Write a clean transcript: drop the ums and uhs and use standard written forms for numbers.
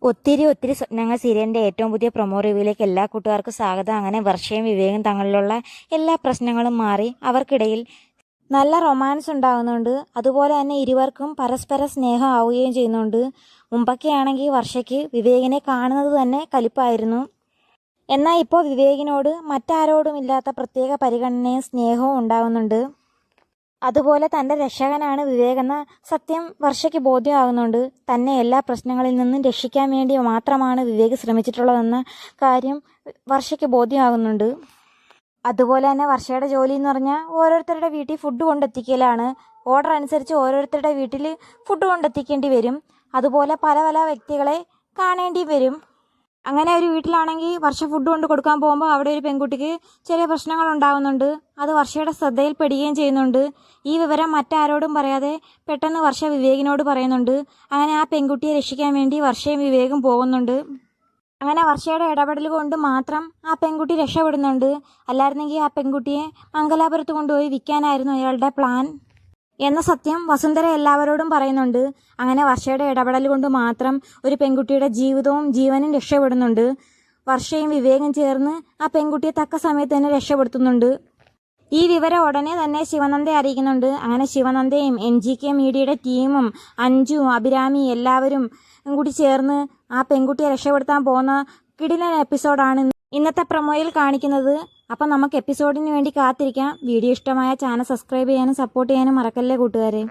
ഒത്തിരി സ്വപ്നങ്ങൾ സീരിയലിൻ്റെ ഏറ്റവും പുതിയ പ്രൊമോ റിവ്യൂയിലേക്ക് എല്ലാ കൂട്ടുകാർക്കും സ്വാഗതം. അങ്ങനെ വർഷയും വിവേകും തങ്ങളിലുള്ള എല്ലാ പ്രശ്നങ്ങളും മാറി അവർക്കിടയിൽ നല്ല റൊമാൻസ് ഉണ്ടാകുന്നുണ്ട്. അതുപോലെ തന്നെ ഇരുവർക്കും പരസ്പര സ്നേഹം ആവുകയും ചെയ്യുന്നുണ്ട്. മുമ്പൊക്കെയാണെങ്കിൽ വർഷയ്ക്ക് വിവേകിനെ കാണുന്നത് തന്നെ കലിപ്പായിരുന്നു. എന്നാൽ ഇപ്പോൾ വിവേകിനോട് മറ്റാരോടുമില്ലാത്ത പ്രത്യേക പരിഗണനയും സ്നേഹവും ഉണ്ടാകുന്നുണ്ട്. അതുപോലെ തൻ്റെ രക്ഷകനാണ് വിവേക് എന്ന സത്യം വർഷയ്ക്ക് ബോധ്യമാകുന്നുണ്ട്. തന്നെ എല്ലാ പ്രശ്നങ്ങളിൽ നിന്നും രക്ഷിക്കാൻ വേണ്ടി മാത്രമാണ് വിവേക് ശ്രമിച്ചിട്ടുള്ളതെന്ന കാര്യം വർഷയ്ക്ക് ബോധ്യമാകുന്നുണ്ട്. അതുപോലെ തന്നെ വർഷയുടെ ജോലി എന്ന് പറഞ്ഞാൽ ഓരോരുത്തരുടെ വീട്ടിൽ ഫുഡ് കൊണ്ടെത്തിക്കലാണ്. ഓർഡർ അനുസരിച്ച് ഓരോരുത്തരുടെ വീട്ടിൽ ഫുഡ് കൊണ്ടെത്തിക്കേണ്ടി വരും. അതുപോലെ പല പല വ്യക്തികളെ കാണേണ്ടി വരും. അങ്ങനെ ഒരു വീട്ടിലാണെങ്കിൽ വർഷ ഫുഡ് കൊണ്ട് കൊടുക്കാൻ പോകുമ്പോൾ അവിടെ ഒരു പെൺകുട്ടിക്ക് ചെറിയ പ്രശ്നങ്ങൾ ഉണ്ടാകുന്നുണ്ട്. അത് വർഷയുടെ ശ്രദ്ധയിൽപ്പെടുകയും ചെയ്യുന്നുണ്ട്. ഈ വിവരം മറ്റാരോടും പറയാതെ പെട്ടെന്ന് വർഷ വിവേകിനോട് പറയുന്നുണ്ട്. അങ്ങനെ ആ പെൺകുട്ടിയെ രക്ഷിക്കാൻ വേണ്ടി വർഷയും വിവേകും പോകുന്നുണ്ട്. അങ്ങനെ വർഷയുടെ ഇടപെടൽ കൊണ്ട് മാത്രം ആ പെൺകുട്ടി രക്ഷപ്പെടുന്നുണ്ട്. അല്ലായിരുന്നെങ്കിൽ ആ പെൺകുട്ടിയെ മംഗലാപുരത്ത് കൊണ്ടുപോയി വിൽക്കാനായിരുന്നു അയാളുടെ പ്ലാൻ എന്ന സത്യം വസുന്ധര എല്ലാവരോടും പറയുന്നുണ്ട്. അങ്ങനെ വർഷയുടെ ഇടപെടൽ കൊണ്ട് മാത്രം ഒരു പെൺകുട്ടിയുടെ ജീവിതവും ജീവനും രക്ഷപ്പെടുന്നുണ്ട്. വർഷയും വിവേകും ചേർന്ന് ആ പെൺകുട്ടിയെ തക്ക സമയത്ത് തന്നെ രക്ഷപ്പെടുത്തുന്നുണ്ട്. ഈ വിവരം ഉടനെ തന്നെ ശിവനന്ദയെ അറിയിക്കുന്നുണ്ട്. അങ്ങനെ ശിവനന്ദയും NGK മീഡിയയുടെ ടീമും അഞ്ജുവും അഭിരാമി എല്ലാവരും കൂടി ചേർന്ന് ആ പെൺകുട്ടിയെ രക്ഷപ്പെടുത്താൻ പോകുന്ന കിടിലൻ എപ്പിസോഡാണ് ഇന്നത്തെ പ്രൊമോയിൽ കാണിക്കുന്നത്. അപ്പം നമുക്ക് എപ്പിസോഡിന് വേണ്ടി കാത്തിരിക്കാം. വീഡിയോ ഇഷ്ടമായ ചാനൽ സബ്സ്ക്രൈബ് ചെയ്യാനും സപ്പോർട്ട് ചെയ്യാനും മറക്കല്ലേ കൂട്ടുകാരെ.